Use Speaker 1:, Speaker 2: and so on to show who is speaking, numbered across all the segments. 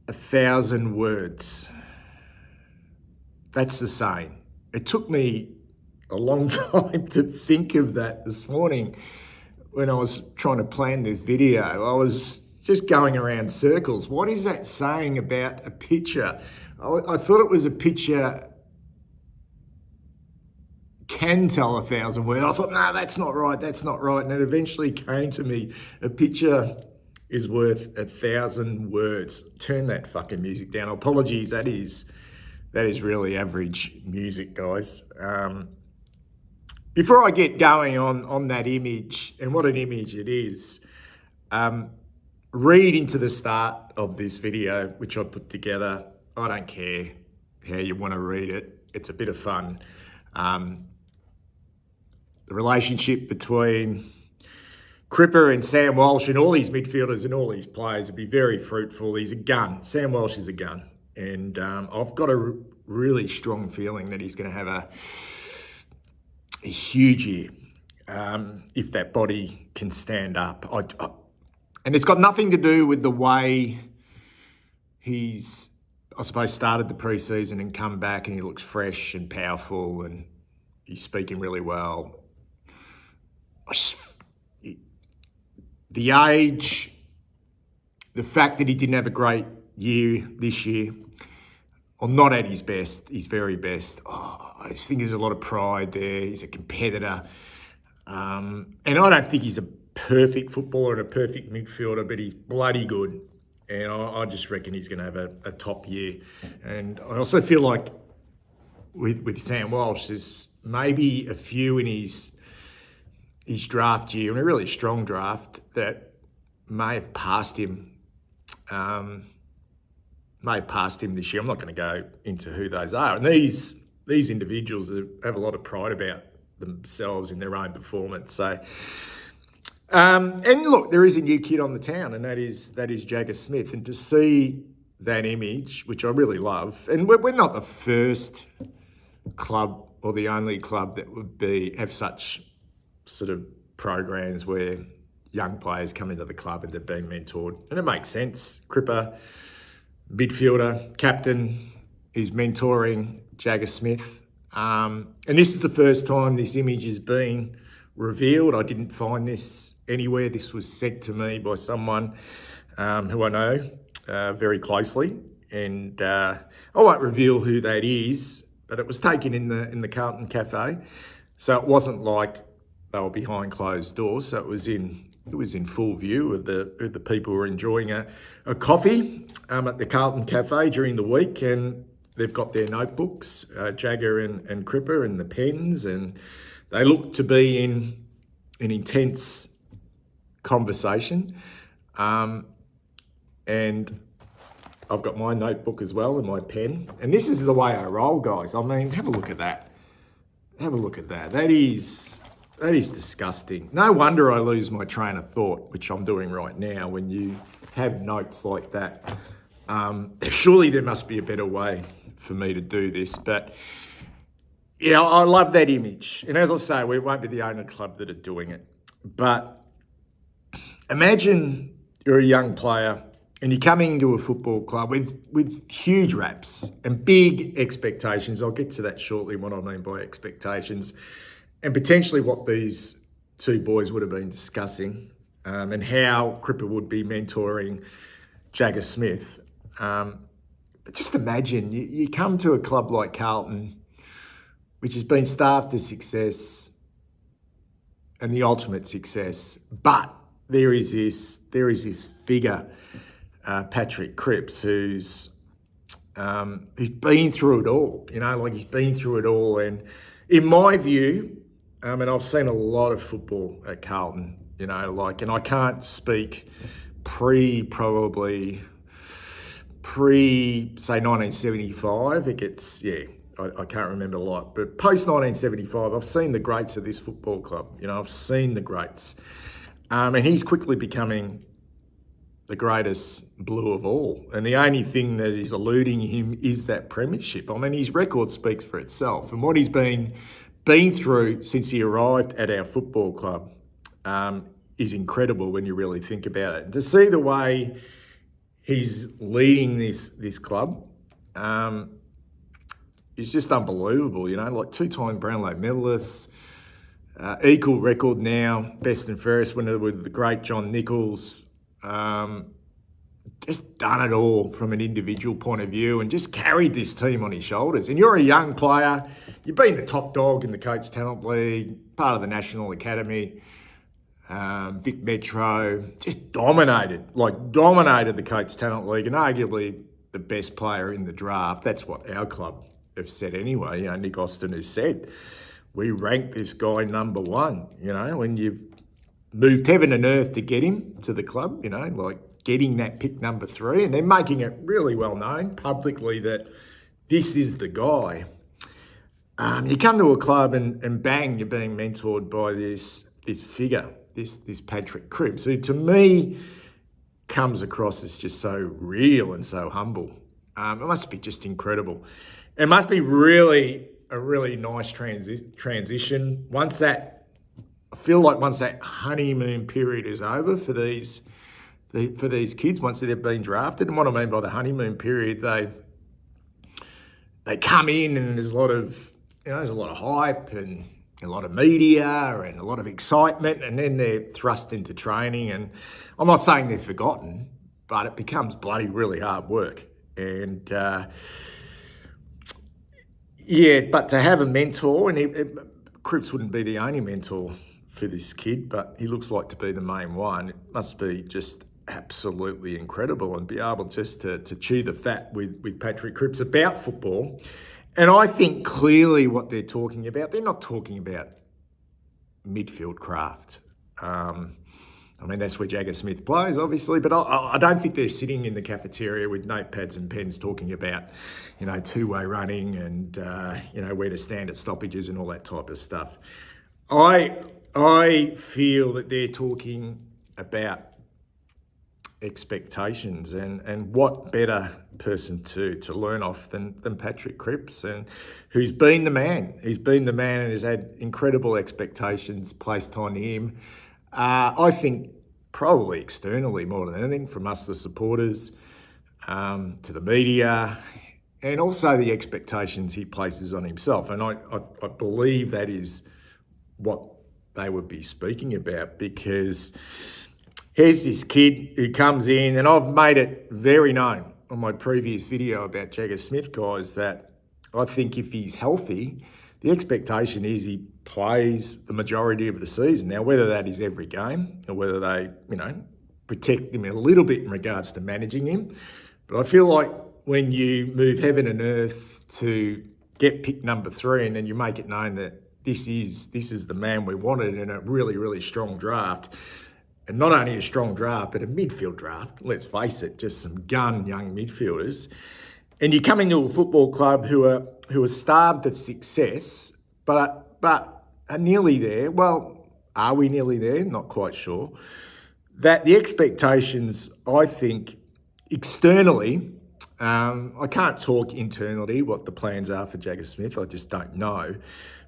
Speaker 1: 1,000 words. That's the saying. It took me a long time to think of that this morning when I was trying to plan this video. I was just going around circles. What is that saying about a picture? I thought it was a picture can tell 1,000 words. I thought, no, that's not right. And it eventually came to me, a picture is worth 1,000 words. Turn that fucking music down. Apologies, that is really average music, guys. Before I get going on that image and what an image it is, read into the start of this video, which I put together. I don't care how you want to read it. It's a bit of fun. The relationship between Cripps and Sam Walsh and all these midfielders and all these players would be very fruitful. He's a gun. Sam Walsh is a gun. And I've got a really strong feeling that he's going to have a huge year if that body can stand up. And it's got nothing to do with the way he's, I suppose, started the pre-season and come back and he looks fresh and powerful and he's speaking really well. The age, the fact that he didn't have a great year this year, or not at his best, his very best. I just think there's a lot of pride there. He's a competitor. And I don't think he's a perfect footballer and a perfect midfielder, but he's bloody good. And I just reckon he's going to have a top year. And I also feel like with Sam Walsh, there's maybe a few in his draft year, and a really strong draft, that may have passed him. This year. I'm not going to go into who those are. And these individuals have a lot of pride about themselves in their own performance. So, and look, there is a new kid on the town, and that is Jagger Smith. And to see that image, which I really love, and we're not the first club or the only club that would have such sort of programs where young players come into the club and they're being mentored. And it makes sense. Cripps, midfielder, captain, is mentoring Jagger Smith. And this is the first time this image has been revealed. I didn't find this anywhere. This was sent to me by someone who I know very closely. And I won't reveal who that is, but it was taken in the Carlton Cafe. So it wasn't like they were behind closed doors. So it was in full view of the people who were enjoying a coffee at the Carlton Cafe during the week, and they've got their notebooks, Jagger and Cripps, and the pens, and they look to be in an intense conversation. And I've got my notebook as well and my pen, and this is the way I roll, guys. I mean, have a look at that. That is disgusting. No wonder I lose my train of thought, which I'm doing right now, when you have notes like that. Surely there must be a better way for me to do this. But yeah, I love that image. And as I say, we won't be the only club that are doing it. But imagine you're a young player and you're coming into a football club with huge raps and big expectations. I'll get to that shortly, what I mean by expectations. And potentially what these two boys would have been discussing, and how Cripps would be mentoring Jagger Smith. But just imagine, you come to a club like Carlton, which has been starved to success and the ultimate success, but there is this figure, Patrick Cripps, who's been through it all. He's been through it all. And in my view, and I've seen a lot of football at Carlton, and I can't speak say 1975. It gets, I can't remember a lot, but post 1975, I've seen the greats of this football club. I've seen the greats. And he's quickly becoming the greatest blue of all. And the only thing that is eluding him is that premiership. I mean, his record speaks for itself. And what he's been through since he arrived at our football club is incredible when you really think about it. And to see the way he's leading this club. It's just unbelievable, like 2-time Brownlow medalists, equal record now, best and fairest winner with the great John Nichols. Just done it all from an individual point of view and just carried this team on his shoulders. And you're a young player. You've been the top dog in the Coates Talent League, part of the National Academy, Vic Metro, just dominated the Coates Talent League and arguably the best player in the draft. That's what our club have said anyway. Nick Austin has said, we rank this guy number one, when you've moved heaven and earth to get him to the club, like getting that pick number 3, and they're making it really well known publicly that this is the guy. You come to a club and bang, you're being mentored by this figure, this Patrick Cripps, who to me comes across as just so real and so humble. It must be just incredible. It must be a really nice transition. Once that honeymoon period is over for these kids, once they've been drafted. And what I mean by the honeymoon period, they come in and there's a lot of hype and a lot of media and a lot of excitement, and then they're thrust into training. And I'm not saying they're forgotten, but it becomes bloody really hard work. And but to have a mentor, and Cripps wouldn't be the only mentor for this kid, but he looks like to be the main one. It must be just absolutely incredible, and be able just to chew the fat with Patrick Cripps about football. And I think clearly what they're talking about, they're not talking about midfield craft. That's where Jagger Smith plays, obviously, but I don't think they're sitting in the cafeteria with notepads and pens talking about, two-way running and, where to stand at stoppages and all that type of stuff. I feel that they're talking about expectations, and what better person to learn off than Patrick Cripps, and who's been the man. He's been the man and has had incredible expectations placed on him. I think probably externally more than anything, from us the supporters, to the media, and also the expectations he places on himself. And I believe that is what they would be speaking about, because here's this kid who comes in, and I've made it very known on my previous video about Jagger Smith, guys, that I think if he's healthy, the expectation is he plays the majority of the season. Now, whether that is every game or whether they, protect him a little bit in regards to managing him. But I feel like when you move heaven and earth to get pick number 3, and then you make it known that this is the man we wanted in a really, really strong draft, and not only a strong draft, but a midfield draft, let's face it, just some young midfielders. And you come into a football club who are starved of success, but are nearly there. Well, are we nearly there? Not quite sure. That the expectations, I think, externally, I can't talk internally what the plans are for Jagger Smith. I just don't know.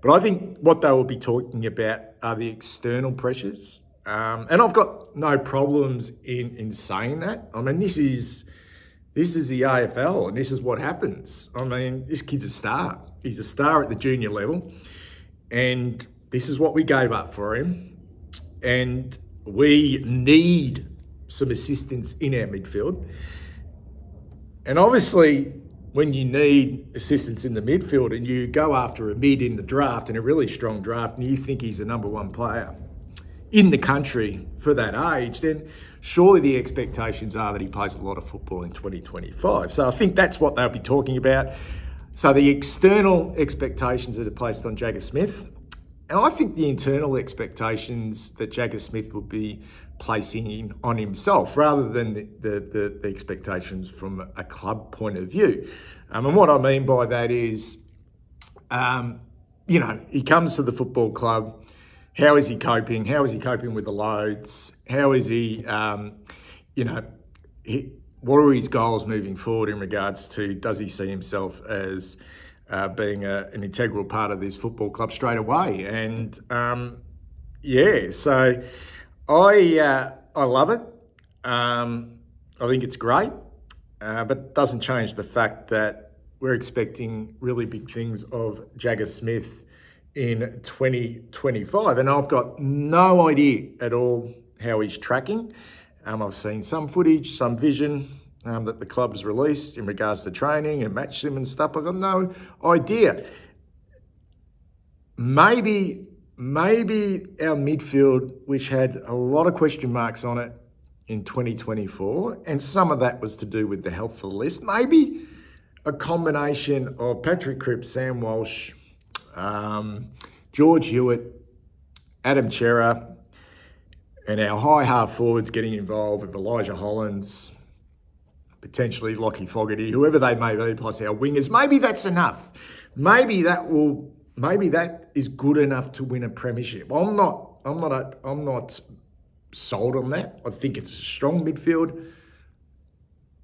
Speaker 1: But I think what they will be talking about are the external pressures. And I've got no problems in saying that. This is the AFL, and this is what happens. This kid's a star. He's a star at the junior level, and this is what we gave up for him. And we need some assistance in our midfield. And obviously, when you need assistance in the midfield and you go after a mid in the draft, in a really strong draft, and you think he's the number 1 player in the country for that age, then surely the expectations are that he plays a lot of football in 2025. So I think that's what they'll be talking about. So the external expectations that are placed on Jagger Smith, and I think the internal expectations that Jagger Smith will be placing on himself, rather than the expectations from a club point of view. And what I mean by that is, he comes to the football club. How is he coping? How is he coping with the loads? How is he, what are his goals moving forward in regards to, does he see himself as being an integral part of this football club straight away? And so I love it. I think it's great. but doesn't change the fact that we're expecting really big things of Jagger Smith in 2025. And I've got no idea at all how he's tracking. I've seen some footage, some vision that the club's released in regards to training and match sim and stuff. I've got no idea. Maybe our midfield, which had a lot of question marks on it in 2024, and some of that was to do with the health of the list, maybe a combination of Patrick Cripps, Sam Walsh, George Hewitt, Adam Chera, and our high half forwards getting involved with Elijah Hollins, potentially Lockie Fogarty, whoever they may be, plus our wingers. Maybe that's enough. Maybe that is good enough to win a premiership. I'm not sold on that. I think it's a strong midfield.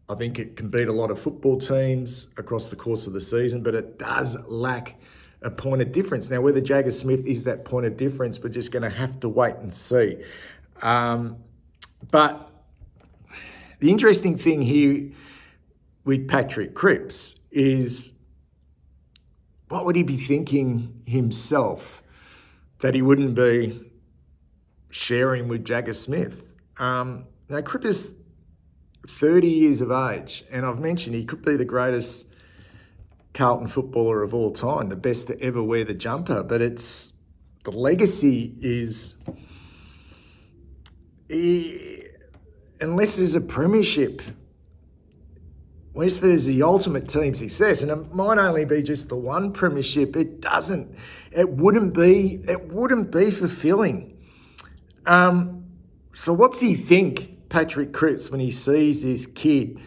Speaker 1: I think it can beat a lot of football teams across the course of the season, but it does lack a point of difference. Now, whether Jagger Smith is that point of difference, we're just going to have to wait and see. But the interesting thing here with Patrick Cripps is, what would he be thinking himself that he wouldn't be sharing with Jagger Smith? Now, Cripps is 30 years of age, and I've mentioned he could be the greatest Carlton footballer of all time, the best to ever wear the jumper, but the legacy is, unless there's a premiership, unless there's the ultimate team success, and it might only be just the one premiership, it wouldn't be fulfilling. So what's he think, Patrick Cripps, when he sees this kid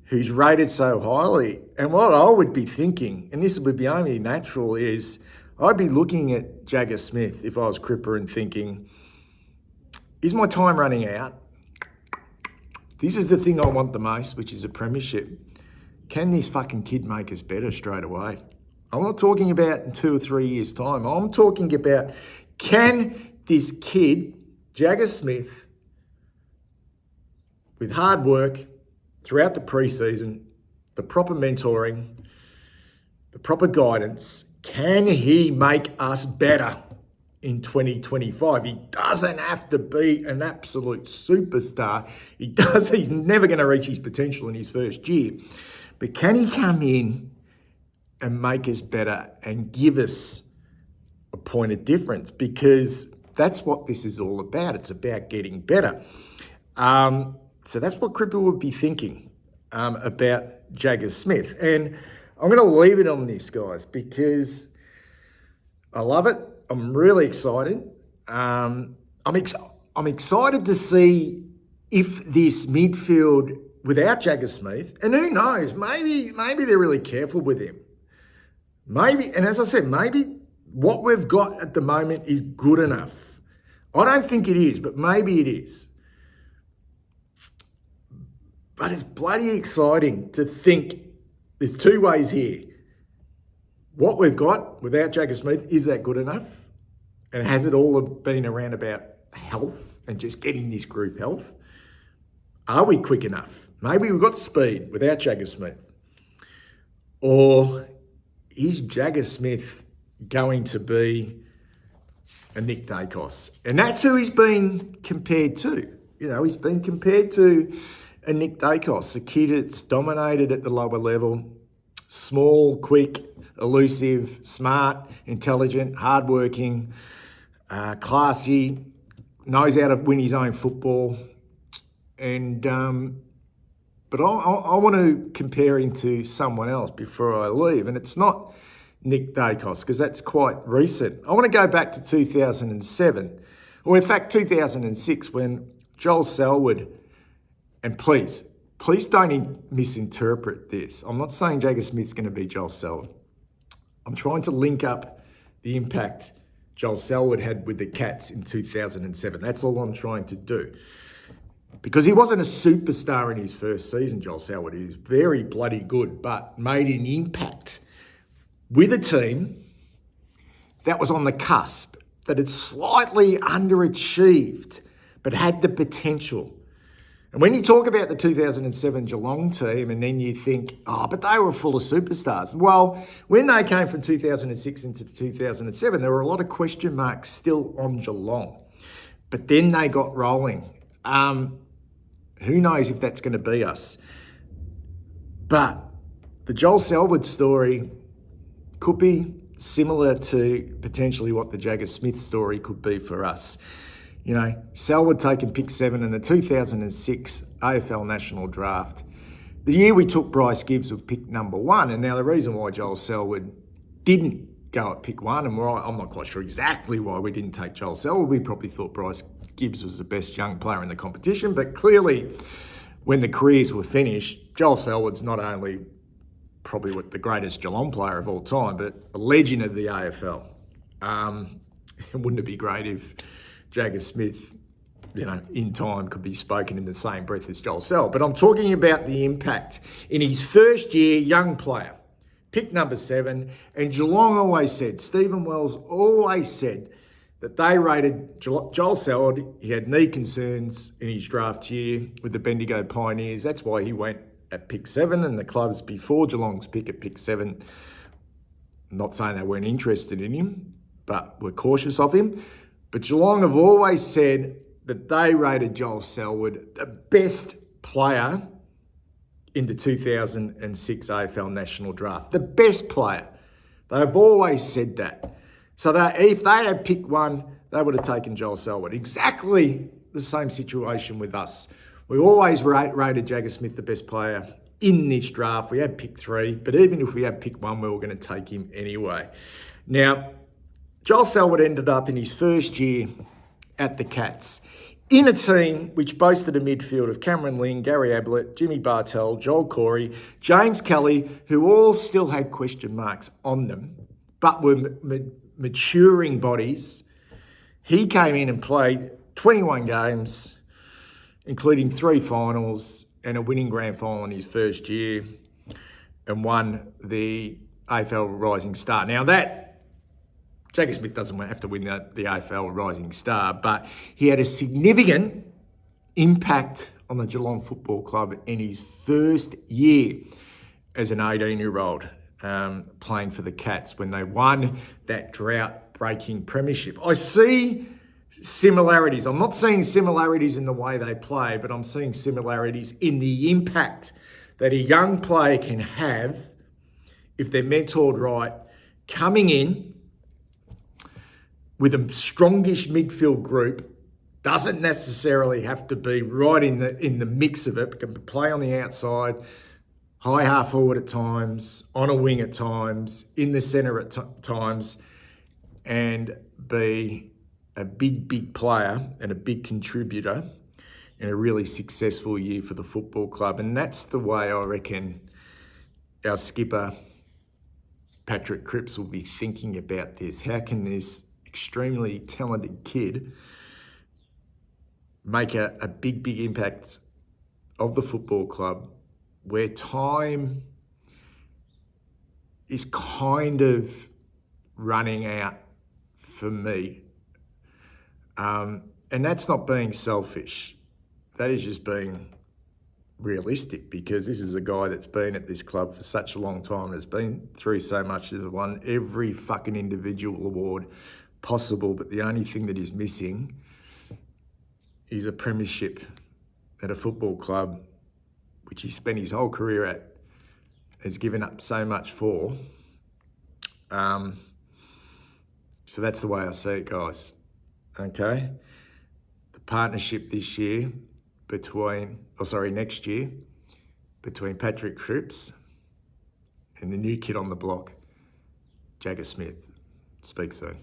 Speaker 1: who's rated so highly? And what I would be thinking, and this would be only natural, is I'd be looking at Jagger Smith if I was Cripper and thinking, is my time running out? This is the thing I want the most, which is a premiership. Can this fucking kid make us better straight away? I'm not talking about in 2 or 3 years' time. I'm talking about, can this kid, Jagger Smith, with hard work throughout the preseason, the proper mentoring, the proper guidance, can he make us better in 2025? He doesn't have to be an absolute superstar. He's never going to reach his potential in his first year. But can he come in and make us better and give us a point of difference? Because that's what this is all about. It's about getting better. So that's what Cripple would be thinking about Jagger Smith. And I'm going to leave it on this, guys, because I love it. I'm really excited. I'm excited to see if this midfield without Jagger Smith, and who knows, maybe they're really careful with him. Maybe, and as I said, maybe what we've got at the moment is good enough. I don't think it is, but maybe it is. But it's bloody exciting to think there's two ways here. What we've got without Jagger Smith, is that good enough? And has it all been around about health and just getting this group health? Are we quick enough? Maybe we've got speed without Jagger Smith. Or is Jagger Smith going to be a Nick Dacos? And that's who he's been compared to. You know, he's been compared to a Nick Dacos, a kid that's dominated at the lower level, small, quick, elusive, smart, intelligent, hardworking, classy, knows how to win his own football. And but I want to compare him to someone else before I leave, and it's not Nick Dacos, because that's quite recent. I want to go back to 2007, or in fact 2006, when Joel Selwood, and please don't misinterpret this. I'm not saying Jagger Smith's going to be Joel Selwood. I'm trying to link up the impact Joel Selwood had with the Cats in 2007. That's all I'm trying to do. Because he wasn't a superstar in his first season, Joel Selwood. He was very bloody good, but made an impact with a team that was on the cusp, that had slightly underachieved, but had the potential. And when you talk about the 2007 Geelong team and then you think, oh, but they were full of superstars. Well, when they came from 2006 into 2007, there were a lot of question marks still on Geelong. But then they got rolling. Who knows if that's going to be us. But the Joel Selwood story could be similar to potentially what the Jagger Smith story could be for us. You know, Selwood taking pick 7 in the 2006 AFL National Draft. The year we took Bryce Gibbs with pick number 1. And now the reason why Joel Selwood didn't go at pick 1, and I'm not quite sure exactly why we didn't take Joel Selwood. We probably thought Bryce Gibbs was the best young player in the competition. But clearly, when the careers were finished, Joel Selwood's not only probably the greatest Geelong player of all time, but a legend of the AFL. Wouldn't it be great if Jagger Smith, you know, in time could be spoken in the same breath as Joel Selwood? But I'm talking about the impact in his first year, young player, pick number 7. And Geelong always said, Stephen Wells always said that they rated Joel Selwood. He had knee concerns in his draft year with the Bendigo Pioneers. That's why he went at pick 7, and the clubs before Geelong's pick at pick 7, I'm not saying they weren't interested in him, but were cautious of him. But Geelong have always said that they rated Joel Selwood the best player in the 2006 AFL National Draft. The best player. They've always said that. So that if they had picked 1, they would have taken Joel Selwood. Exactly the same situation with us. We always rated Jagger Smith the best player in this draft. We had pick 3, but even if we had pick 1, we were going to take him anyway. Now, Joel Selwood ended up in his first year at the Cats in a team which boasted a midfield of Cameron Ling, Gary Ablett, Jimmy Bartell, Joel Corey, James Kelly, who all still had question marks on them, but were maturing bodies. He came in and played 21 games, including 3 finals and a winning grand final in his first year, and won the AFL Rising Star. Now that, Jagger Smith doesn't have to win the AFL Rising Star, but he had a significant impact on the Geelong Football Club in his first year as an 18-year-old playing for the Cats when they won that drought-breaking premiership. I see similarities. I'm not seeing similarities in the way they play, but I'm seeing similarities in the impact that a young player can have if they're mentored right, coming in with a strongish midfield group. Doesn't necessarily have to be right in the mix of it, but can play on the outside, high half forward at times, on a wing at times, in the centre at times, and be a big player and a big contributor in a really successful year for the football club. And that's the way I reckon our skipper, Patrick Cripps, will be thinking about this. How can this extremely talented kid make a big impact of the football club where time is kind of running out for me? And that's not being selfish. That is just being realistic, because this is a guy that's been at this club for such a long time, has been through so much, has won every fucking individual award possible, but the only thing that is missing is a premiership at a football club which he spent his whole career at, has given up so much for. So that's the way I see it, guys. Okay? The partnership next year between Patrick Cripps and the new kid on the block, Jagger Smith. Speak soon.